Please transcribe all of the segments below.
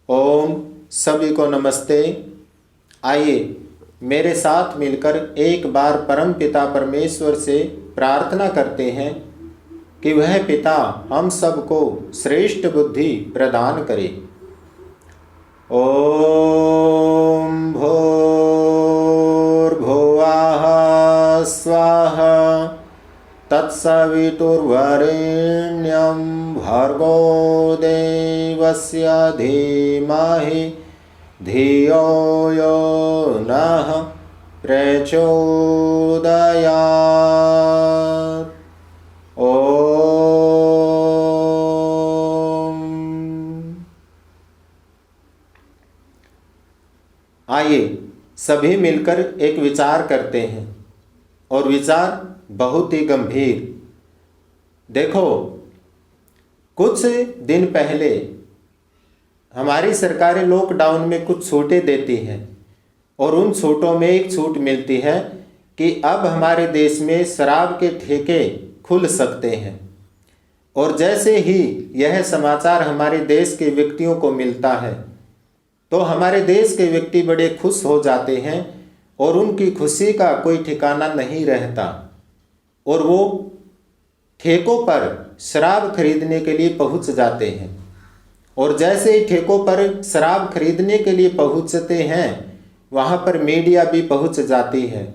ओम सभी को नमस्ते। आइए मेरे साथ मिलकर एक बार परम पिता परमेश्वर से प्रार्थना करते हैं कि वह पिता हम सबको श्रेष्ठ बुद्धि प्रदान करे। ओम भूर्भुवः स्वाहा तत्सवितुर्वरेण्यं भर्गो देवस्य धीमहि धियो यो नः प्रचोदयात्। ओम। आइए सभी मिलकर एक विचार करते हैं, और विचार बहुत ही गंभीर। देखो, कुछ दिन पहले हमारी सरकारें लॉकडाउन में कुछ छूटें देती हैं, और उन छूटों में एक छूट मिलती है कि अब हमारे देश में शराब के ठेके खुल सकते हैं। और जैसे ही यह समाचार हमारे देश के व्यक्तियों को मिलता है तो हमारे देश के व्यक्ति बड़े खुश हो जाते हैं, और उनकी खुशी का कोई ठिकाना नहीं रहता, और वो ठेकों पर शराब खरीदने के लिए पहुंच जाते हैं। और जैसे ही ठेकों पर शराब खरीदने के लिए पहुंचते हैं, वहां पर मीडिया भी पहुंच जाती है।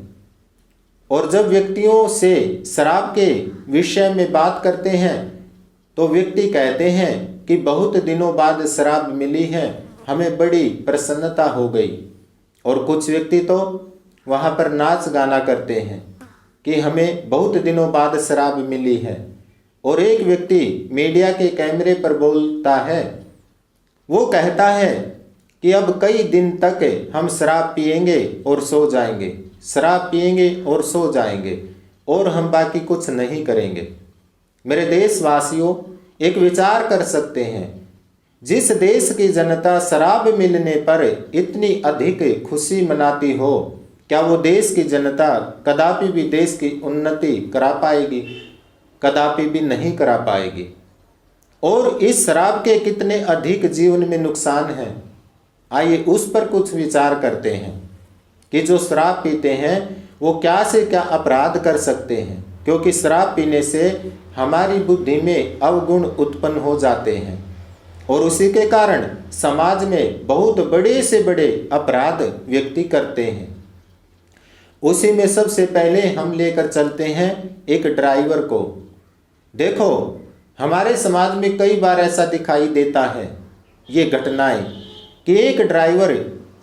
और जब व्यक्तियों से शराब के विषय में बात करते हैं तो व्यक्ति कहते हैं कि बहुत दिनों बाद शराब मिली है, हमें बड़ी प्रसन्नता हो गई। और कुछ व्यक्ति तो वहाँ पर नाच गाना करते हैं कि हमें बहुत दिनों बाद शराब मिली है। और एक व्यक्ति मीडिया के कैमरे पर बोलता है, वो कहता है कि अब कई दिन तक हम शराब पिएंगे और सो जाएंगे, शराब पिएंगे और सो जाएंगे, और हम बाकी कुछ नहीं करेंगे। मेरे देशवासियों, एक विचार कर सकते हैं, जिस देश की जनता शराब मिलने पर इतनी अधिक खुशी मनाती हो, क्या वो देश की जनता कदापि भी देश की उन्नति करा पाएगी? कदापि भी नहीं करा पाएगी। और इस शराब के कितने अधिक जीवन में नुकसान हैं, आइए उस पर कुछ विचार करते हैं कि जो शराब पीते हैं वो क्या से क्या अपराध कर सकते हैं, क्योंकि शराब पीने से हमारी बुद्धि में अवगुण उत्पन्न हो जाते हैं, और उसी के कारण समाज में बहुत बड़े से बड़े अपराध व्यक्ति करते हैं। उसी में सबसे पहले हम लेकर चलते हैं एक ड्राइवर को। देखो, हमारे समाज में कई बार ऐसा दिखाई देता है ये घटनाएं कि एक ड्राइवर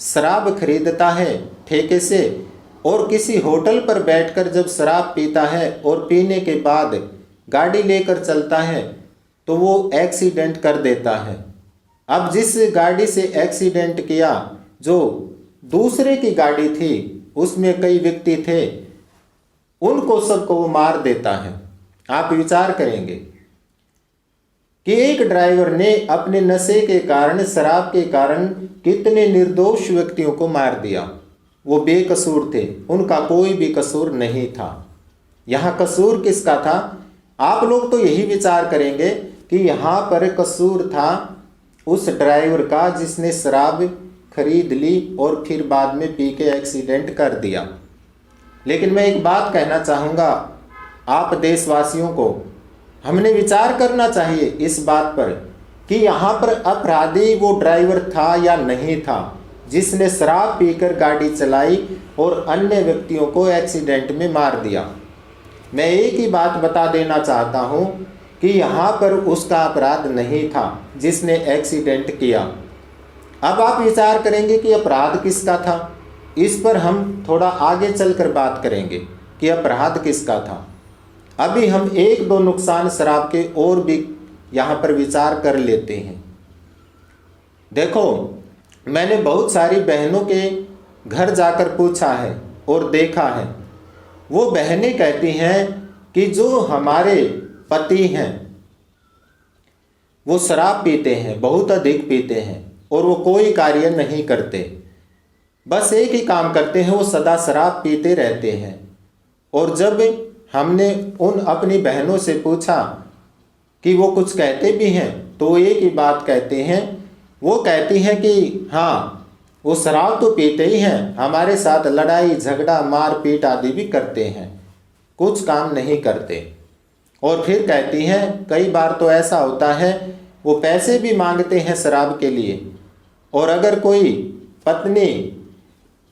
शराब खरीदता है ठेके से, और किसी होटल पर बैठकर जब शराब पीता है और पीने के बाद गाड़ी लेकर चलता है तो वो एक्सीडेंट कर देता है। अब जिस गाड़ी से एक्सीडेंट किया, जो दूसरे की गाड़ी थी, उसमें कई व्यक्ति थे, उनको सबको वो मार देता है। आप विचार करेंगे कि एक ड्राइवर ने अपने नशे के कारण, शराब के कारण कितने निर्दोष व्यक्तियों को मार दिया। वो बेकसूर थे, उनका कोई भी कसूर नहीं था। यहाँ कसूर किसका था? आप लोग तो यही विचार करेंगे कि यहाँ पर कसूर था उस ड्राइवर का जिसने शराब खरीद ली और फिर बाद में पी के एक्सीडेंट कर दिया। लेकिन मैं एक बात कहना चाहूँगा आप देशवासियों को, हमने विचार करना चाहिए इस बात पर कि यहाँ पर अपराधी वो ड्राइवर था या नहीं था जिसने शराब पीकर गाड़ी चलाई और अन्य व्यक्तियों को एक्सीडेंट में मार दिया। मैं एक ही बात बता देना चाहता हूँ कि यहाँ पर उसका अपराध नहीं था जिसने एक्सीडेंट किया। अब आप विचार करेंगे कि अपराध किसका था। इस पर हम थोड़ा आगे चलकर बात करेंगे कि अपराध किसका था। अभी हम एक दो नुकसान शराब के और भी यहाँ पर विचार कर लेते हैं। देखो, मैंने बहुत सारी बहनों के घर जाकर पूछा है और देखा है। वो बहनें कहती हैं कि जो हमारे पति हैं वो शराब पीते हैं, बहुत अधिक पीते हैं, और वो कोई कार्य नहीं करते, बस एक ही काम करते हैं, वो सदा शराब पीते रहते हैं। और जब हमने उन अपनी बहनों से पूछा कि वो कुछ कहते भी हैं तो एक ही बात कहते हैं, वो कहती हैं कि हाँ वो शराब तो पीते ही हैं, हमारे साथ लड़ाई झगड़ा मारपीट आदि भी करते हैं, कुछ काम नहीं करते। और फिर कहती हैं कई बार तो ऐसा होता है वो पैसे भी मांगते हैं शराब के लिए, और अगर कोई पत्नी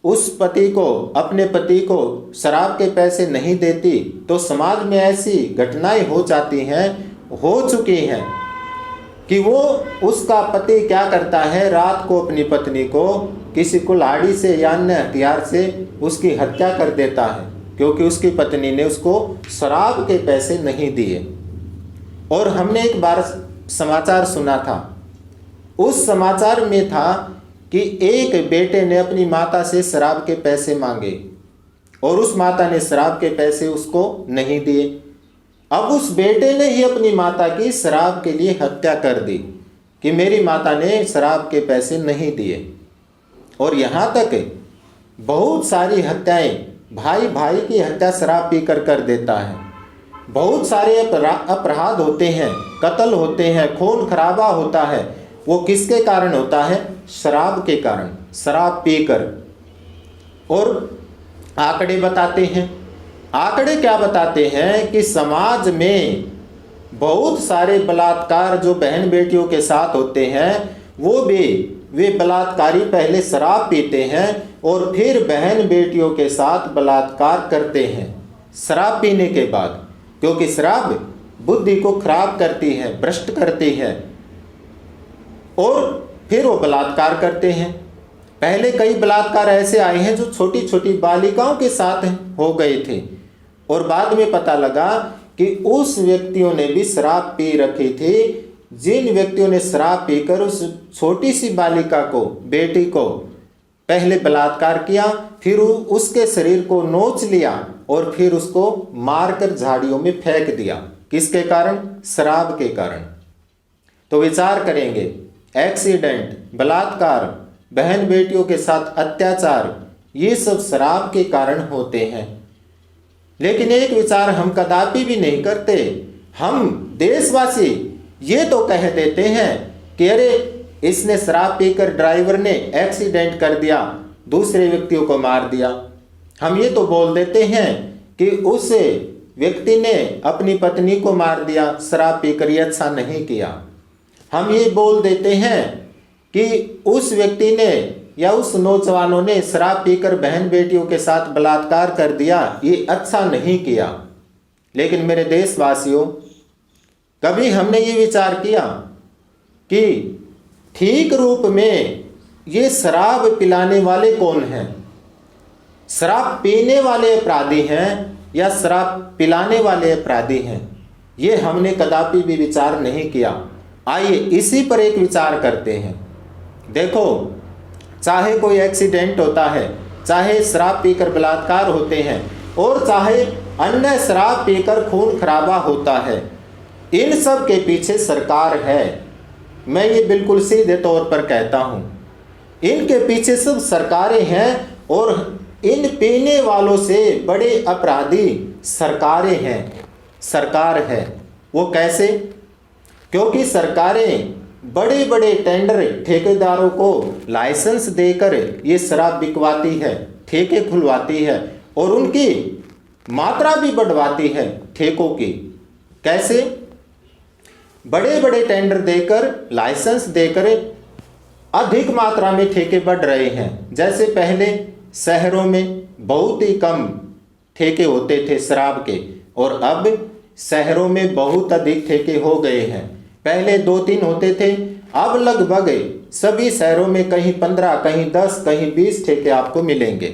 उस पति को, अपने पति को शराब के पैसे नहीं देती तो समाज में ऐसी घटनाएं हो जाती हैं, हो चुकी हैं कि वो उसका पति क्या करता है, रात को अपनी पत्नी को किसी कुल्हाड़ी से या अन्य हथियार से उसकी हत्या कर देता है, क्योंकि उसकी पत्नी ने उसको शराब के पैसे नहीं दिए। और हमने एक बार समाचार सुना था, उस समाचार में था कि एक बेटे ने अपनी माता से शराब के पैसे मांगे और उस माता ने शराब के पैसे उसको नहीं दिए। अब उस बेटे ने ही अपनी माता की शराब के लिए हत्या कर दी कि मेरी माता ने शराब के पैसे नहीं दिए। और यहाँ तक बहुत सारी हत्याएं, भाई भाई की हत्या शराब पीकर कर देता है। बहुत सारे अपराध होते हैं, कत्ल होते हैं, खून खराबा होता है। वो किसके कारण होता है? शराब के कारण, शराब पीकर। और आंकड़े बताते हैं, आंकड़े क्या बताते हैं कि समाज में बहुत सारे बलात्कार जो बहन बेटियों के साथ होते हैं, वो भी वे बलात्कारी पहले शराब पीते हैं और फिर बहन बेटियों के साथ बलात्कार करते हैं शराब पीने के बाद, क्योंकि शराब बुद्धि को खराब करती है, भ्रष्ट करती है, और फिर वो बलात्कार करते हैं। पहले कई बलात्कार ऐसे आए हैं जो छोटी छोटी बालिकाओं के साथ हो गए थे, और बाद में पता लगा कि उस व्यक्तियों ने भी शराब पी रखी थी। जिन व्यक्तियों ने शराब पीकर उस छोटी सी बालिका को, बेटी को पहले बलात्कार किया, फिर उसके शरीर को नोच लिया और फिर उसको मारकर झाड़ियों में फेंक दिया। किसके कारण? शराब के कारण। तो विचार करेंगे, एक्सीडेंट, बलात्कार, बहन बेटियों के साथ अत्याचार, ये सब शराब के कारण होते हैं। लेकिन एक विचार हम कदापि भी नहीं करते। हम देशवासी ये तो कह देते हैं कि अरे इसने शराब पीकर, ड्राइवर ने एक्सीडेंट कर दिया, दूसरे व्यक्तियों को मार दिया। हम ये तो बोल देते हैं कि उस व्यक्ति ने अपनी पत्नी को मार दिया शराब पीकर, ये अच्छा नहीं किया। हम ये बोल देते हैं कि उस व्यक्ति ने या उस नौजवानों ने शराब पीकर बहन बेटियों के साथ बलात्कार कर दिया, ये अच्छा नहीं किया। लेकिन मेरे देशवासियों, कभी हमने ये विचार किया कि ठीक रूप में ये शराब पिलाने वाले कौन हैं? शराब पीने वाले अपराधी हैं या शराब पिलाने वाले अपराधी हैं? ये हमने कदापि भी विचार नहीं किया। आइए इसी पर एक विचार करते हैं। देखो, चाहे कोई एक्सीडेंट होता है, चाहे शराब पीकर बलात्कार होते हैं, और चाहे अन्य शराब पीकर खून खराबा होता है, इन सब के पीछे सरकार है। मैं ये बिल्कुल सीधे तौर पर कहता हूँ, इनके पीछे सब सरकारें हैं, और इन पीने वालों से बड़े अपराधी सरकारें हैं, सरकार है। वो कैसे? क्योंकि सरकारें बड़े बड़े टेंडर ठेकेदारों को लाइसेंस देकर ये शराब बिकवाती है, ठेके खुलवाती है, और उनकी मात्रा भी बढ़वाती है ठेकों की। कैसे? बड़े बड़े टेंडर देकर, लाइसेंस देकर अधिक मात्रा में ठेके बढ़ रहे हैं। जैसे पहले शहरों में बहुत ही कम ठेके होते थे शराब के, और अब शहरों में बहुत अधिक ठेके हो गए हैं। पहले 2-3 होते थे, अब लगभग सभी शहरों में कहीं 15, कहीं 10, कहीं 20 ठेके आपको मिलेंगे।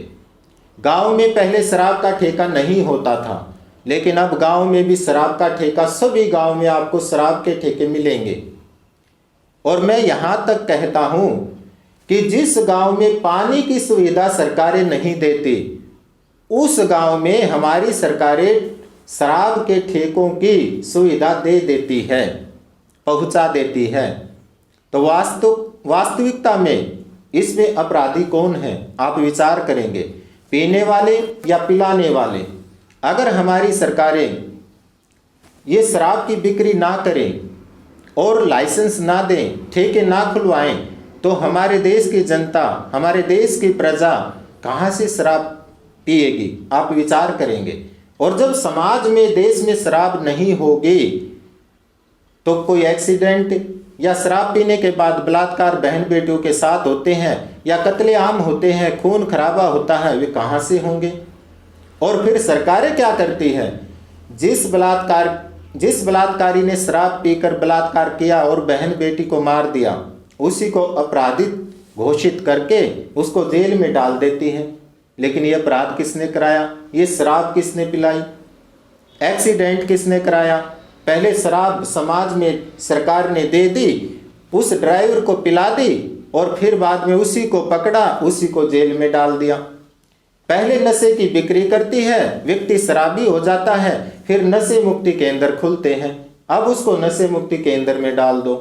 गांव में पहले शराब का ठेका नहीं होता था, लेकिन अब गांव में भी शराब का ठेका, सभी गांव में आपको शराब के ठेके मिलेंगे। और मैं यहाँ तक कहता हूँ कि जिस गांव में पानी की सुविधा सरकारें नहीं देती, उस गांव में हमारी सरकारें शराब के ठेकों की सुविधा दे देती है, पहुँचा देती है। तो वास्तविकता में इसमें अपराधी कौन है? आप विचार करेंगे, पीने वाले या पिलाने वाले? अगर हमारी सरकारें ये शराब की बिक्री ना करें और लाइसेंस ना दें, ठेके ना खुलवाएं, तो हमारे देश की जनता, हमारे देश की प्रजा कहाँ से शराब पिएगी? आप विचार करेंगे। और जब समाज में, देश में शराब नहीं होगी तो कोई एक्सीडेंट या शराब पीने के बाद बलात्कार बहन बेटियों के साथ होते हैं या कत्लेआम होते हैं, खून खराबा होता है, वे कहाँ से होंगे? और फिर सरकारें क्या करती है? जिस बलात्कारी ने शराब पीकर बलात्कार किया और बहन बेटी को मार दिया, उसी को अपराधित घोषित करके उसको जेल में डाल देती है। लेकिन ये अपराध किसने कराया? ये शराब किसने पिलाई? एक्सीडेंट किसने कराया? पहले शराब समाज में सरकार ने दे दी, उस ड्राइवर को पिला दी और फिर बाद में उसी को पकड़ा, उसी को जेल में डाल दिया। पहले नशे की बिक्री करती है, व्यक्ति शराबी हो जाता है, फिर नशे मुक्ति केंद्र खुलते हैं, अब उसको नशे मुक्ति केंद्र में डाल दो।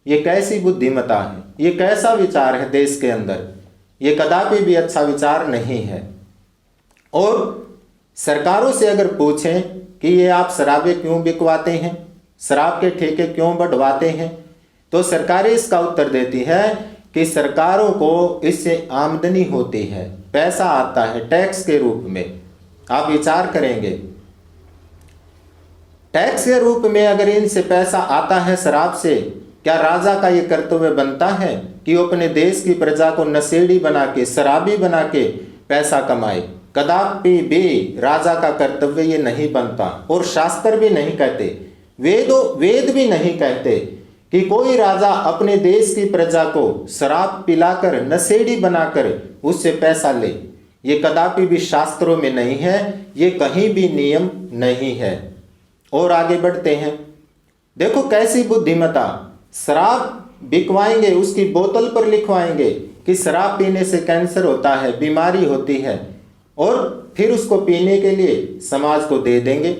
ये कैसी बुद्धिमता है? ये कैसा विचार है देश के अंदर? ये कदापि भी अच्छा विचार नहीं है। और सरकारों से अगर पूछें कि ये आप शराबें क्यों बिकवाते हैं, शराब के ठेके क्यों बढ़वाते हैं, तो सरकारें इसका उत्तर देती है कि सरकारों को इससे आमदनी होती है, पैसा आता है टैक्स के रूप में। आप विचार करेंगे, टैक्स के रूप में अगर इनसे पैसा आता है शराब से, क्या राजा का ये कर्तव्य बनता है कि वो अपने देश की प्रजा को नशेड़ी बना के, शराबी बना के पैसा कमाए? कदापि भी राजा का कर्तव्य ये नहीं बनता। और शास्त्र भी नहीं कहते, वेद भी नहीं कहते कि कोई राजा अपने देश की प्रजा को शराब पिलाकर, नशेड़ी बनाकर उससे पैसा ले। ये कदापि भी शास्त्रों में नहीं है, ये कहीं भी नियम नहीं है। और आगे बढ़ते हैं, देखो कैसी बुद्धिमता। शराब बिकवाएंगे, उसकी बोतल पर लिखवाएंगे कि शराब पीने से कैंसर होता है, बीमारी होती है, और फिर उसको पीने के लिए समाज को दे देंगे।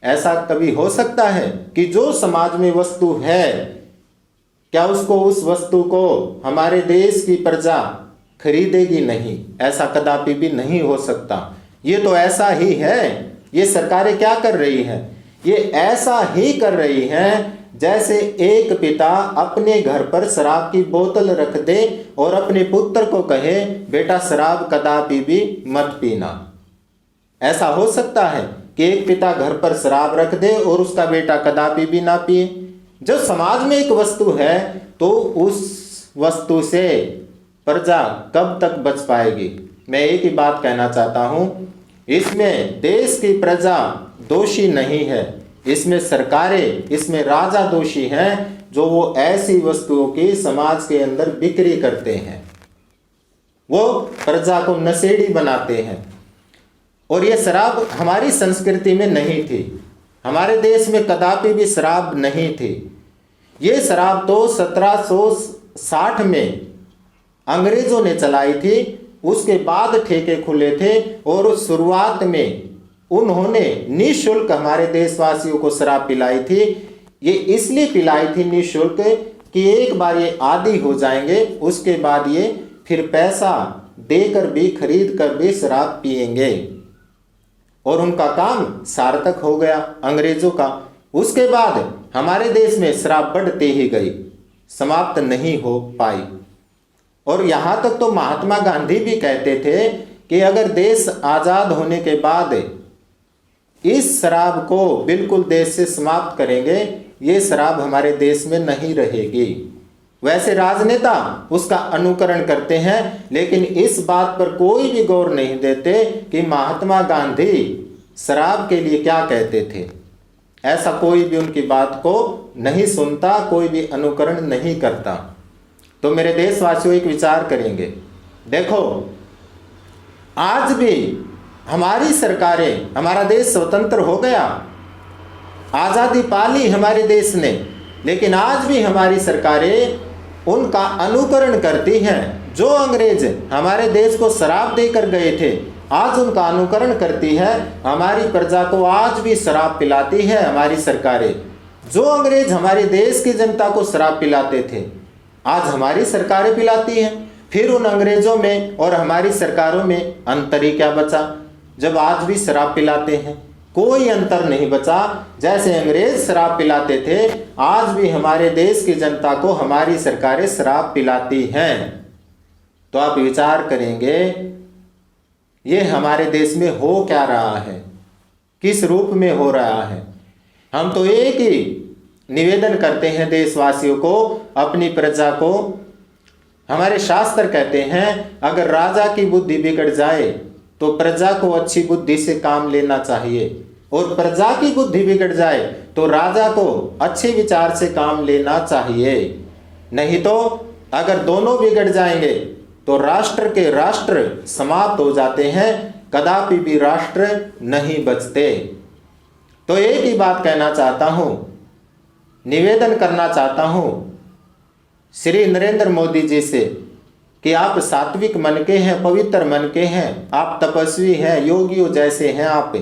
ऐसा कभी हो सकता है कि जो समाज में वस्तु है, क्या उसको, उस वस्तु को हमारे देश की प्रजा खरीदेगी? नहीं, ऐसा कदापि भी नहीं हो सकता। ये तो ऐसा ही है। ये सरकारें क्या कर रही हैं? ये ऐसा ही कर रही हैं जैसे एक पिता अपने घर पर शराब की बोतल रख दे और अपने पुत्र को कहे, बेटा शराब कदापि भी मत पीना। ऐसा हो सकता है कि एक पिता घर पर शराब रख दे और उसका बेटा कदापि भी ना पिए? जब समाज में एक वस्तु है तो उस वस्तु से प्रजा कब तक बच पाएगी? मैं एक ही बात कहना चाहता हूं, इसमें देश की प्रजा दोषी नहीं है, इसमें सरकारें, इसमें राजा दोषी हैं जो वो ऐसी वस्तुओं की समाज के अंदर बिक्री करते हैं, वो प्रजा को नशेड़ी बनाते हैं। और ये शराब हमारी संस्कृति में नहीं थी, हमारे देश में कदापि भी शराब नहीं थी। ये शराब तो 1760 में अंग्रेजों ने चलाई थी, उसके बाद ठेके खुले थे और उस शुरुआत में उन्होंने निःशुल्क हमारे देशवासियों को शराब पिलाई थी। ये इसलिए पिलाई थी निःशुल्क कि एक बार ये आदी हो जाएंगे, उसके बाद ये फिर पैसा देकर भी, खरीद कर भी शराब पिएंगे, और उनका काम सार्थक हो गया अंग्रेजों का। उसके बाद हमारे देश में शराब बढ़ती ही गई, समाप्त नहीं हो पाई। और यहाँ तक तो महात्मा गांधी भी कहते थे कि अगर देश आज़ाद होने के बाद इस शराब को बिल्कुल देश से समाप्त करेंगे, ये शराब हमारे देश में नहीं रहेगी। वैसे राजनेता उसका अनुकरण करते हैं, लेकिन इस बात पर कोई भी गौर नहीं देते कि महात्मा गांधी शराब के लिए क्या कहते थे। ऐसा कोई भी उनकी बात को नहीं सुनता, कोई भी अनुकरण नहीं करता। तो मेरे देशवासियों एक विचार करेंगे, देखो आज भी हमारी सरकारें, हमारा देश स्वतंत्र हो गया, आज़ादी पाली हमारे देश ने, लेकिन आज भी हमारी सरकारें उनका अनुकरण करती हैं। जो अंग्रेज हमारे देश को शराब देकर गए थे, आज उनका अनुकरण करती है, हमारी प्रजा को आज भी शराब पिलाती है हमारी सरकारें। जो अंग्रेज हमारे देश की जनता को शराब पिलाते थे, आज हमारी सरकारें पिलाती हैं। फिर उन अंग्रेजों में और हमारी सरकारों में अंतर ही क्या बचा, जब आज भी शराब पिलाते हैं। कोई अंतर नहीं बचा। जैसे अंग्रेज शराब पिलाते थे, आज भी हमारे देश की जनता को हमारी सरकारें शराब पिलाती हैं। तो आप विचार करेंगे ये हमारे देश में हो क्या रहा है, किस रूप में हो रहा है। हम तो एक ही निवेदन करते हैं देशवासियों को, अपनी प्रजा को। हमारे शास्त्र कहते हैं अगर राजा की बुद्धि बिगड़ जाए तो प्रजा को अच्छी बुद्धि से काम लेना चाहिए, और प्रजा की बुद्धि बिगड़ जाए तो राजा को अच्छे विचार से काम लेना चाहिए। नहीं तो अगर दोनों बिगड़ जाएंगे तो राष्ट्र के राष्ट्र समाप्त हो जाते हैं, कदापि भी राष्ट्र नहीं बचते। तो एक ही बात कहना चाहता हूं, निवेदन करना चाहता हूं श्री नरेंद्र मोदी जी से कि आप सात्विक मन के हैं, पवित्र मन के हैं, आप तपस्वी हैं, योगियों जैसे हैं। आप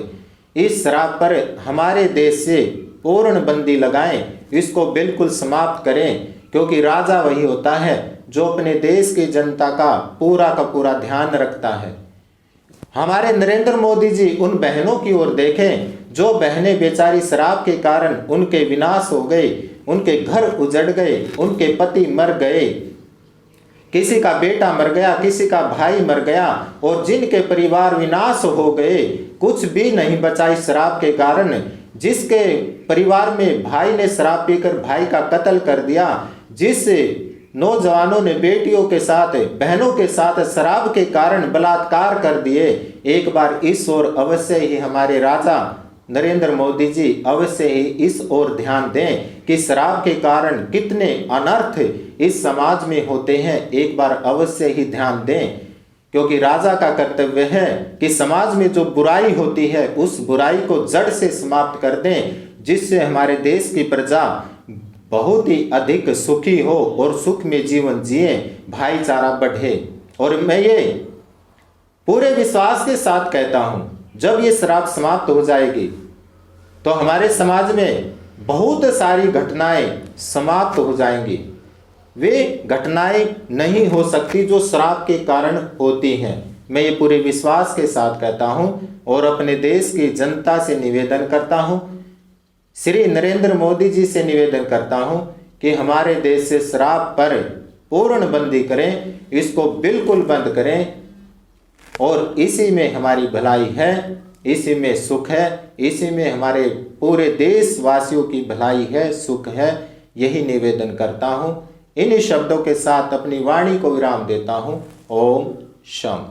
इस शराब पर हमारे देश से पूर्ण बंदी लगाएं, इसको बिल्कुल समाप्त करें, क्योंकि राजा वही होता है जो अपने देश की जनता का पूरा ध्यान रखता है। हमारे नरेंद्र मोदी जी उन बहनों की ओर देखें जो बहनें बेचारी शराब के कारण उनके विनाश हो गए, उनके घर उजड़ गए, उनके पति मर गए, किसी का बेटा मर गया, किसी का भाई मर गया, और जिनके परिवार विनाश हो गए, कुछ भी नहीं बचा इस शराब के कारण। जिसके परिवार में भाई ने शराब पीकर भाई का कत्ल कर दिया, जिस नौजवानों ने बेटियों के साथ, बहनों के साथ शराब के कारण बलात्कार कर दिए, एक बार इस ओर अवश्य ही हमारे राजा नरेंद्र मोदी जी अवश्य ही इस ओर ध्यान दें कि शराब के कारण कितने अनर्थ इस समाज में होते हैं। एक बार अवश्य ही ध्यान दें, क्योंकि राजा का कर्तव्य है कि समाज में जो बुराई होती है उस बुराई को जड़ से समाप्त कर दें, जिससे हमारे देश की प्रजा बहुत ही अधिक सुखी हो और सुख में जीवन जिए, भाईचारा बढ़े। और मैं ये पूरे विश्वास के साथ कहता हूँ, जब ये शराब समाप्त हो जाएगी तो हमारे समाज में बहुत सारी घटनाएं समाप्त हो जाएंगी। वे घटनाएं नहीं हो सकती जो शराब के कारण होती हैं। मैं ये पूरे विश्वास के साथ कहता हूं और अपने देश की जनता से निवेदन करता हूं, श्री नरेंद्र मोदी जी से निवेदन करता हूं कि हमारे देश से शराब पर पूर्ण बंदी करें, इसको बिल्कुल बंद करें, और इसी में हमारी भलाई है, इसी में सुख है, इसी में हमारे पूरे देशवासियों की भलाई है, सुख है। यही निवेदन करता हूँ। इन्हीं शब्दों के साथ अपनी वाणी को विराम देता हूँ। ओम शम।